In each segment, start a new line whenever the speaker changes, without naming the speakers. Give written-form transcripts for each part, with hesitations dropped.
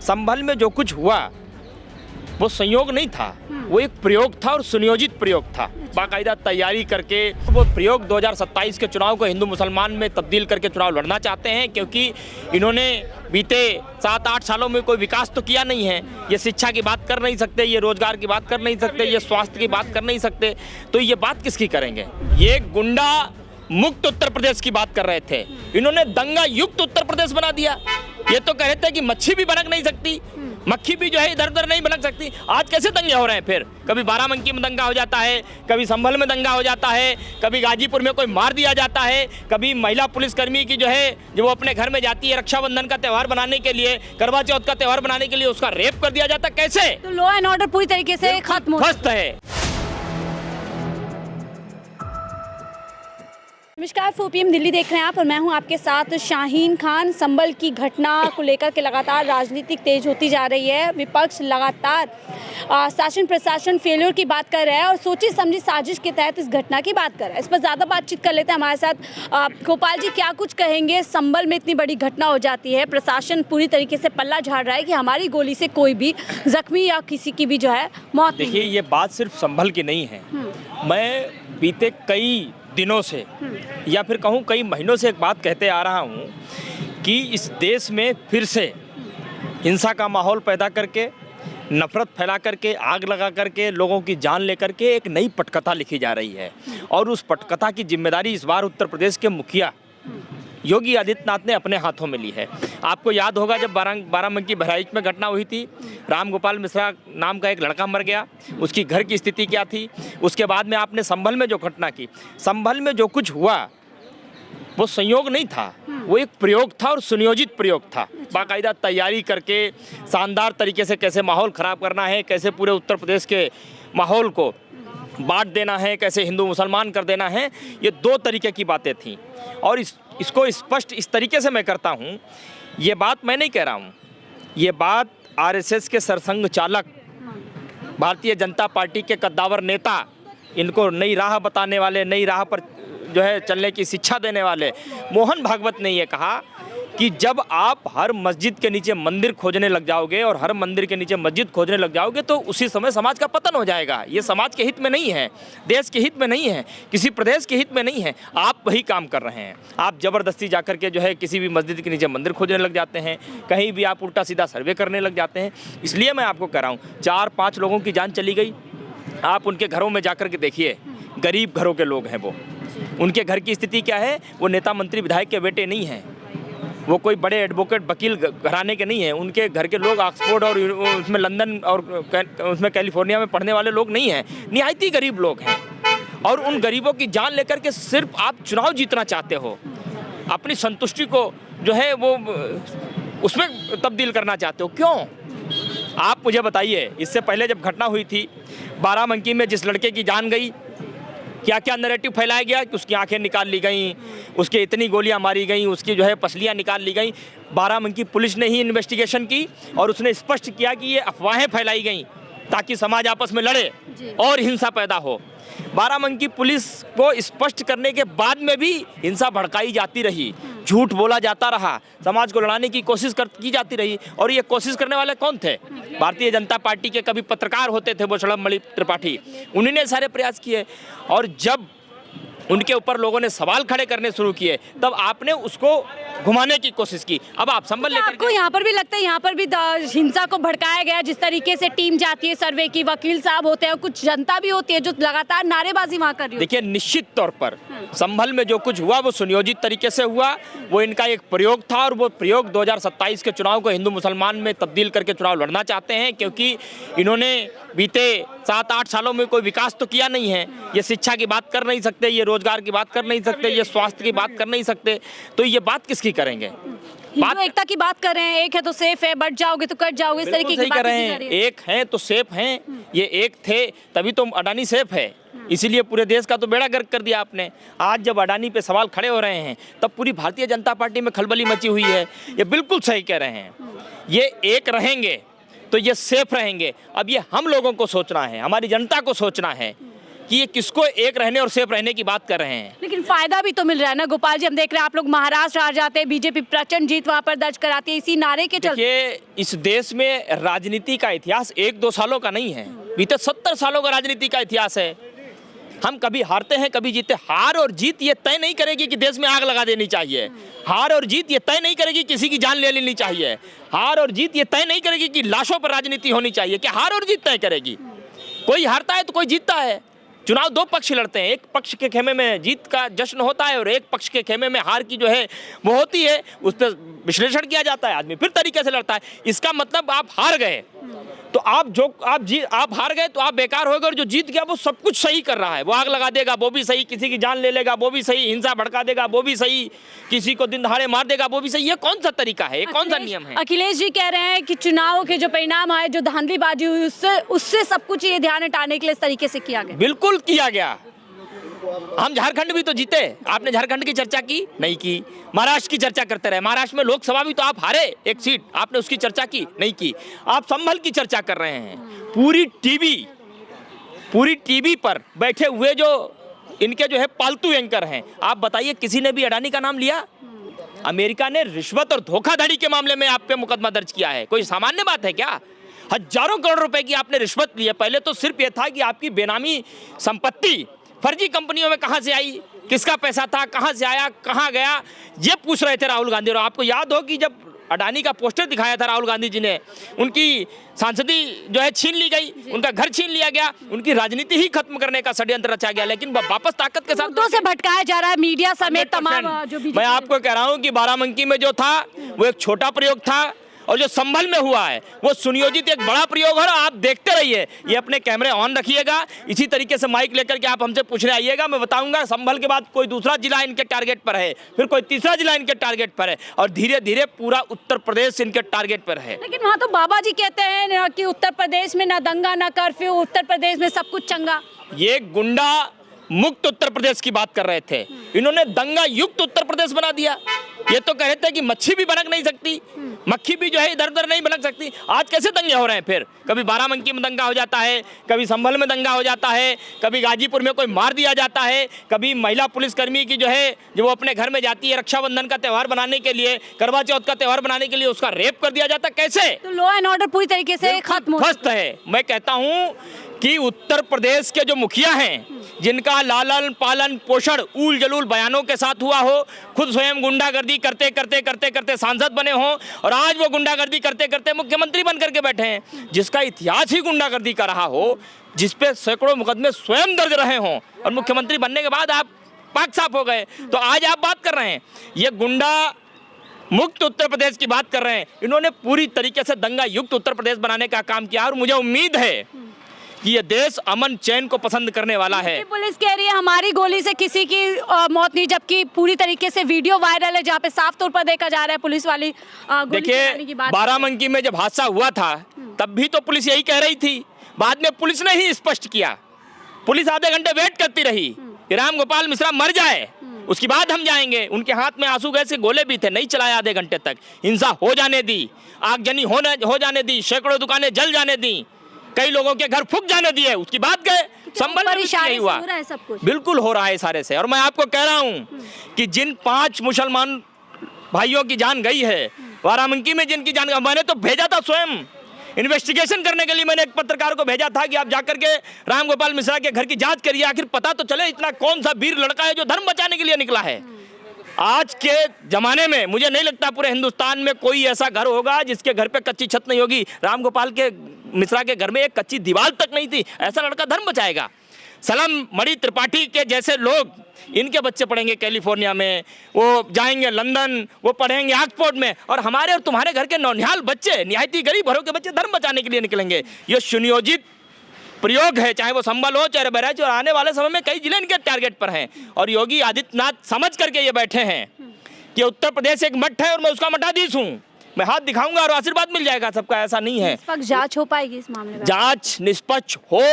संभल में जो कुछ हुआ वो संयोग नहीं था, वो एक प्रयोग था और सुनियोजित प्रयोग था। बाकायदा तैयारी करके वो प्रयोग 2027 के चुनाव को हिंदू मुसलमान में तब्दील करके चुनाव लड़ना चाहते हैं, क्योंकि इन्होंने बीते 7-8 सालों में कोई विकास तो किया नहीं है। ये शिक्षा की बात कर नहीं सकते, ये रोजगार की बात कर नहीं सकते, ये स्वास्थ्य की बात कर नहीं सकते, तो ये बात किसकी करेंगे? ये गुंडा मुक्त उत्तर प्रदेश की बात कर रहे थे, इन्होंने दंगा युक्त उत्तर प्रदेश बना दिया। ये तो कह रहे थे कि मच्छी भी भनक नहीं सकती, मक्खी भी जो है इधर उधर नहीं भनक सकती। आज कैसे दंगे हो रहे हैं? फिर कभी बाराबंकी में दंगा हो जाता है, कभी संभल में दंगा हो जाता है, कभी गाजीपुर में कोई मार दिया जाता है, कभी महिला पुलिसकर्मी की जो है जो वो अपने घर में जाती है रक्षाबंधन का त्यौहार बनाने के लिए, करवा चौथ का त्यौहार बनाने के लिए, उसका रेप कर दिया जाता है। कैसे?
तो लॉ एंड ऑर्डर पूरी तरीके से खत्म
ध्वस्त है।
नमस्कार, 4 PM दिल्ली देख रहे हैं आप और मैं हूं आपके साथ शाहीन खान। संभल की घटना को लेकर के लगातार राजनीतिक तेज होती जा रही है। विपक्ष लगातार शासन प्रशासन फेलियर की बात कर रहा है और सोची समझी साजिश के तहत इस घटना की बात कर रहा है। इस पर ज़्यादा बातचीत कर लेते हैं। हमारे साथ गोपाल जी, क्या कुछ कहेंगे? संभल में इतनी बड़ी घटना हो जाती है, प्रशासन पूरी तरीके से पल्ला झाड़ रहा है कि हमारी गोली से कोई भी जख्मी या किसी की भी जो है मौत।
देखिए, ये बात सिर्फ संभल की नहीं है। मैं बीते कई दिनों से या फिर कहूँ कई महीनों से एक बात कहते आ रहा हूँ कि इस देश में फिर से हिंसा का माहौल पैदा करके, नफरत फैला करके, आग लगा करके, लोगों की जान लेकर के एक नई पटकथा लिखी जा रही है। और उस पटकथा की जिम्मेदारी इस बार उत्तर प्रदेश के मुखिया योगी आदित्यनाथ ने अपने हाथों में ली है। आपको याद होगा जब बाराबंकी बहराइच में घटना हुई थी, राम गोपाल मिश्रा नाम का एक लड़का मर गया, उसकी घर की स्थिति क्या थी। उसके बाद में आपने संभल में जो घटना की, संभल में जो कुछ हुआ वो संयोग नहीं था, वो एक प्रयोग था और सुनियोजित प्रयोग था। बाकायदा तैयारी करके शानदार तरीके से कैसे माहौल ख़राब करना है, कैसे पूरे उत्तर प्रदेश के माहौल को बांट देना है, कैसे हिंदू मुसलमान कर देना है, ये 2 तरीके की बातें थीं। और इसको स्पष्ट इस तरीके से मैं करता हूँ, ये बात मैं नहीं कह रहा हूँ, ये बात RSS के सरसंघ चालक, भारतीय जनता पार्टी के कद्दावर नेता, इनको नई राह बताने वाले, नई राह पर जो है चलने की शिक्षा देने वाले मोहन भागवत ने ये कहा कि जब आप हर मस्जिद के नीचे मंदिर खोजने लग जाओगे और हर मंदिर के नीचे मस्जिद खोजने लग जाओगे तो उसी समय समाज का पतन हो जाएगा। ये समाज के हित में नहीं है, देश के हित में नहीं है, किसी प्रदेश के हित में नहीं है। आप वही काम कर रहे हैं। आप ज़बरदस्ती जाकर के जो है किसी भी मस्जिद के नीचे मंदिर खोजने लग जाते हैं, कहीं भी आप उल्टा सीधा सर्वे करने लग जाते हैं। इसलिए मैं आपको कह रहा हूँ, 4-5 लोगों की जान चली गई। आप उनके घरों में जाकर के देखिए, गरीब घरों के लोग हैं वो। उनके घर की स्थिति क्या है? वो नेता मंत्री विधायक के बेटे नहीं हैं, वो कोई बड़े एडवोकेट वकील घराने के नहीं हैं। उनके घर के लोग ऑक्सफोर्ड और उसमें लंदन और उसमें कैलिफोर्निया में पढ़ने वाले लोग नहीं हैं, निहायती गरीब लोग हैं। और उन गरीबों की जान लेकर के सिर्फ आप चुनाव जीतना चाहते हो, अपनी संतुष्टि को जो है वो उसमें तब्दील करना चाहते हो। क्यों? आप मुझे बताइए, इससे पहले जब घटना हुई थी बाराबंकी में, जिस लड़के की जान गई, क्या क्या नैरेटिव फैलाया गया कि उसकी आंखें निकाल ली गई, उसके इतनी गोलियां मारी गई, उसकी जो है पसलियां निकाल ली गई। बाराबंकी पुलिस ने ही इन्वेस्टिगेशन की और उसने स्पष्ट किया कि ये अफवाहें फैलाई गई ताकि समाज आपस में लड़े और हिंसा पैदा हो। बाराबंकी पुलिस को स्पष्ट करने के बाद में भी हिंसा भड़काई जाती रही, झूठ बोला जाता रहा, समाज को लड़ाने की कोशिश की जाती रही। और ये कोशिश करने वाले कौन थे? भारतीय जनता पार्टी के कभी पत्रकार होते थे वो शलभमणि त्रिपाठी, उन्हीं ने सारे प्रयास किए। और जब उनके ऊपर लोगों ने सवाल खड़े करने शुरू किए तब आपने उसको घुमाने की कोशिश की। अब आप संभल लेकर
आपको यहाँ पर भी लगता है यहाँ पर भी हिंसा को भड़काया गया? जिस तरीके से टीम जाती है सर्वे की, वकील साहब होते हैं, कुछ जनता भी होती है जो लगातार नारेबाजी वहाँ कर रही है।
देखिए, निश्चित तौर पर संभल में जो कुछ हुआ वो सुनियोजित तरीके से हुआ, वो इनका एक प्रयोग था और वो प्रयोग 2027 के चुनाव को हिंदू मुसलमान में तब्दील करके चुनाव लड़ना चाहते हैं, क्योंकि इन्होंने बीते 7-8 सालों में कोई विकास तो किया नहीं है। ये शिक्षा की बात कर नहीं सकते, ये रोजगार की बात कर नहीं सकते, ये स्वास्थ्य की बात कर नहीं सकते, तो ये बात किसकी करेंगे?
बात एकता की बात कर रहे हैं, एक है तो सेफ है, बढ़ जाओगे तो कट जाओगे, इस तरीके की
कर रहे हैं। एक है तो सेफ हैं, ये एक थे तभी तो अडानी सेफ है, इसीलिए पूरे देश का तो बेड़ा गर्क कर दिया आपने। आज जब अडानी पे सवाल खड़े हो रहे हैं तब पूरी भारतीय जनता पार्टी में खलबली मची हुई है। ये बिल्कुल सही कह रहे हैं, ये एक रहेंगे तो ये सेफ रहेंगे। अब ये हम लोगों को सोचना है, हमारी जनता को सोचना है कि ये किसको एक रहने और सेफ रहने की बात कर रहे हैं।
लेकिन फायदा भी तो मिल रहा है ना गोपाल जी। हम देख रहे हैं आप लोग महाराष्ट्र आ जाते हैं, बीजेपी प्रचंड जीत वहां पर दर्ज कराती है इसी नारे के चलते।
देखिए, इस देश में राजनीति का इतिहास 1-2 सालों का नहीं है, बीते 70 सालों का राजनीति का इतिहास है। हम कभी हारते हैं, कभी जीते। हार और जीत ये तय नहीं करेगी कि देश में आग लगा देनी चाहिए। हार और जीत ये तय नहीं करेगी किसी की जान ले लेनी चाहिए। हार और जीत ये तय नहीं करेगी कि लाशों पर राजनीति होनी चाहिए। क्या हार और जीत तय करेगी? कोई हारता है तो कोई जीतता है। चुनाव 2 पक्ष लड़ते हैं, एक पक्ष के खेमे में जीत का जश्न होता है और एक पक्ष के खेमे में हार की जो है वो होती है, उस पर विश्लेषण किया जाता है, आदमी फिर तरीके से लड़ता है। इसका मतलब आप हार गए तो आप हार गए तो आप बेकार हो गए, और जो जीत गया वो सब कुछ सही कर रहा है। वो आग लगा देगा वो भी सही, किसी की जान ले लेगा वो भी सही, हिंसा भड़का देगा वो भी सही, किसी को दिन दहाड़े मार देगा वो भी सही। ये कौन सा तरीका है? ये कौन सा नियम है?
अखिलेश जी कह रहे हैं कि चुनाव के जो परिणाम आए, जो धांधलीबाजी हुई, उससे सब कुछ ये ध्यान हटाने के लिए इस तरीके से किया गया।
बिल्कुल किया गया। हम झारखंड भी तो जीते, आपने झारखंड की चर्चा की नहीं की। महाराष्ट्र की चर्चा करते रहे, महाराष्ट्र में लोकसभा भी तो आप हारे एक सीट, आपने उसकी चर्चा की नहीं की। आप संभल की चर्चा कर रहे हैं। पूरी टीवी पर बैठे हुए जो इनके जो है पालतू एंकर हैं, आप बताइए किसी ने भी अडानी का नाम लिया? अमेरिका ने रिश्वत और धोखाधड़ी के मामले में आप पे मुकदमा दर्ज किया है, कोई सामान्य बात है क्या? हजारों करोड़ रुपए की आपने रिश्वत ली है। पहले तो सिर्फ ये था कि आपकी बेनामी संपत्ति फर्जी कंपनियों में कहां से आई, किसका पैसा था, कहां से आया, कहां गया, ये पूछ रहे थे राहुल गांधी। और आपको याद हो कि जब अडानी का पोस्टर दिखाया था राहुल गांधी जी ने, उनकी सांसदी जो है छीन ली गई, उनका घर छीन लिया गया, उनकी राजनीति ही खत्म करने का षड्यंत्र रचा गया। लेकिन वापस ताकत के साथ
मुद्दों से भटकाया जा रहा है, मीडिया समेत तमाम जो भी।
मैं आपको कह रहा हूं कि बाराबंकी में जो था वो एक छोटा प्रयोग था, और जो संभल में हुआ है वो सुनियोजित एक बड़ा प्रयोग है। आप देखते रहिए, ये अपने कैमरे ऑन रखिएगा, इसी तरीके से माइक लेकर के आप हमसे पूछने आइएगा। मैं बताऊंगा संभल के बाद कोई दूसरा जिला इनके टारगेट पर है, फिर कोई तीसरा जिला इनके टारगेट पर है, और धीरे धीरे पूरा उत्तर प्रदेश इनके टारगेट पर है।
लेकिन वहाँ तो बाबा जी कहते हैं कि उत्तर प्रदेश में ना दंगा ना कर्फ्यू, उत्तर प्रदेश में सब कुछ चंगा।
ये गुंडा मुक्त उत्तर प्रदेश की बात कर रहे थे, इन्होंने दंगा युक्त उत्तर प्रदेश बना दिया। ये तो कह रहे थे कि मच्छी भी बनक नहीं सकती, मक्खी भी जो है इधर उधर नहीं बनक सकती। आज कैसे दंगे हो रहे हैं? फिर कभी बाराबंकी में दंगा हो जाता है, कभी संभल में दंगा हो जाता है, कभी गाजीपुर में कोई मार दिया जाता है, कभी महिला पुलिसकर्मी की जो है जो वो अपने घर में जाती है रक्षाबंधन का त्यौहार बनाने के लिए, करवा चौथ का त्यौहार बनाने के लिए, उसका रेप कर दिया जाता है। कैसे?
तो लॉ एंड ऑर्डर पूरी तरीके से खत्म
ध्वस्त है। मैं कहता हूँ कि उत्तर प्रदेश के जो मुखिया हैं, जिनका लालन पालन पोषण ऊल जलूल बयानों के साथ हुआ हो, खुद स्वयं गुंडागर्दी करते करते करते करते सांसद बने हों, और आज वो गुंडागर्दी करते करते मुख्यमंत्री बन करके बैठे हैं, जिसका इतिहास ही गुंडागर्दी का रहा हो, जिस पे सैकड़ों मुकदमे स्वयं दर्ज रहे हों, और मुख्यमंत्री बनने के बाद आप पाक साफ हो गए, तो आज आप बात कर रहे हैं ये गुंडा मुक्त उत्तर प्रदेश की बात कर रहे हैं। इन्होंने पूरी तरीके से दंगा युक्त उत्तर प्रदेश बनाने का काम किया, और मुझे उम्मीद है कि ये देश अमन चैन को पसंद करने वाला है।
पुलिस कह रही है हमारी गोली से किसी की मौत नहीं, जबकि पूरी तरीके से वीडियो वायरल है जहाँ पे साफ तौर पर देखा जा रहा है पुलिस वाली गोली चलाने की बात।
बाराबंकी में जब हादसा हुआ था तब भी तो पुलिस यही कह रही थी, बाद में पुलिस ने ही स्पष्ट किया। पुलिस आधे घंटे वेट करती रही कि राम गोपाल मिश्रा मर जाए, उसके बाद हम जाएंगे। उनके हाथ में आंसू गैस के गोले भी थे, नहीं चलाया आधे घंटे तक। हिंसा हो जाने दी, आगजनी हो जाने दी, सैकड़ों दुकानें जल जाने दी, कई लोगों के घर फूक जाने दिए, उसके बाद गए। संभल में नहीं हुआ, बिल्कुल हो रहा है सारे से। और मैं आपको कह रहा हूं कि जिन 5 मुसलमान भाइयों की जान गई है बाराबंकी में, जिनकी जान, मैंने तो भेजा था स्वयं इन्वेस्टिगेशन करने के लिए। मैंने एक पत्रकार को भेजा था कि आप जाकर के राम गोपाल मिश्रा के घर की जांच करिए, आखिर पता तो चले इतना कौन सा वीर लड़का है जो धर्म बचाने के लिए निकला है। आज के जमाने में मुझे नहीं लगता पूरे हिंदुस्तान में कोई ऐसा घर होगा जिसके घर पे कच्ची छत नहीं होगी। राम गोपाल के मिश्रा के घर में एक कच्ची दीवार तक नहीं थी। ऐसा लड़का धर्म बचाएगा। सलम मणि त्रिपाठी के जैसे लोग, इनके बच्चे पढ़ेंगे कैलिफोर्निया में, वो जाएंगे लंदन, वो पढ़ेंगे ऑक्सफोर्ड में, और हमारे और तुम्हारे घर के नौनिहाल बच्चे, निहायती गरीब घरों के बच्चे धर्म बचाने के लिए निकलेंगे। ये सुनियोजित प्रयोग है, चाहे वो संभल हो चाहे बहराइच, और आने वाले समय में कई जिले इनके टारगेट पर हैं। और योगी आदित्यनाथ समझ करके ये बैठे हैं कि उत्तर प्रदेश एक मठ है और मैं उसका मठाधीश हूँ, मैं हाथ दिखाऊंगा और आशीर्वाद मिल जाएगा सबका। ऐसा नहीं है।
निष्पक्ष जांच हो पाएगी इस मामले में?
जांच निष्पक्ष हो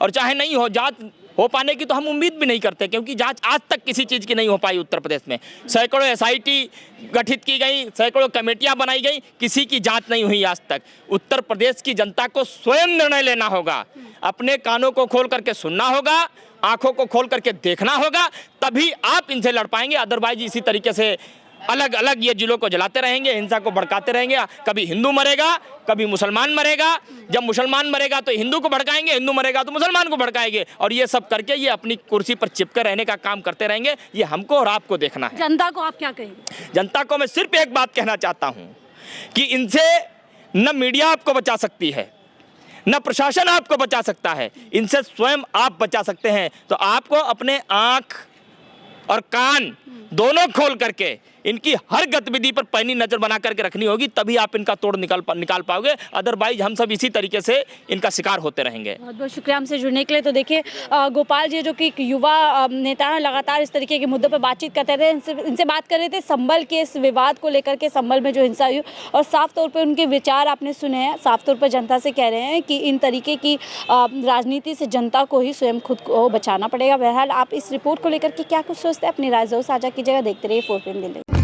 और चाहे नहीं हो, जांच हो पाने की तो हम उम्मीद भी नहीं करते, क्योंकि जांच आज तक किसी चीज़ की नहीं हो पाई उत्तर प्रदेश में। सैकड़ों एसआईटी गठित की गई, सैकड़ों कमेटियां बनाई गई, किसी की जांच नहीं हुई आज तक। उत्तर प्रदेश की जनता को स्वयं निर्णय लेना होगा। अपने कानों को खोल करके सुनना होगा, आंखों को खोल करके देखना होगा, तभी आप इनसे लड़ पाएंगे। अदरवाइज इसी तरीके से अलग अलग ये जिलों को जलाते रहेंगे, हिंसा को भड़काते रहेंगे। कभी हिंदू मरेगा, कभी मुसलमान मरेगा। जब मुसलमान मरेगा तो हिंदू को भड़काएंगे, हिंदू मरेगा तो मुसलमान को भड़काएंगे, और ये सब करके ये अपनी कुर्सी पर चिपके रहने का काम करते रहेंगे। ये हमको और आपको देखना है।
जनता को आप क्या कहेंगे?
जनता को मैं सिर्फ एक बात कहना चाहता हूँ कि इनसे न मीडिया आपको बचा सकती है, न प्रशासन आपको बचा सकता है, इनसे स्वयं आप बचा सकते हैं। तो आपको अपने आँख और कान दोनों खोल करके इनकी हर गतिविधि पर पैनी नजर बना करके रखनी होगी, तभी आप इनका तोड़ निकाल पाओगे। अदरवाइज हम सब इसी तरीके से इनका शिकार होते रहेंगे।
बहुत बहुत शुक्रिया हमसे जुड़ने के लिए। तो देखिए गोपाल जी जो कि एक युवा नेता हैं, लगातार इस तरीके के मुद्दों पर बातचीत करते थे। इनसे बात कर रहे थे संभल के इस विवाद को लेकर के, संभल में जो हिंसा हुई, और साफ तौर पर उनके विचार आपने सुने हैं। साफ तौर पर जनता से कह रहे हैं कि इन तरीके की राजनीति से जनता को ही स्वयं खुद को बचाना पड़ेगा। बहरहाल आप इस रिपोर्ट को लेकर के क्या कुछ सोचते हैं, अपनी राय जरूर साझा कीजिएगा। देखते रहिए 4PM दिल्ली।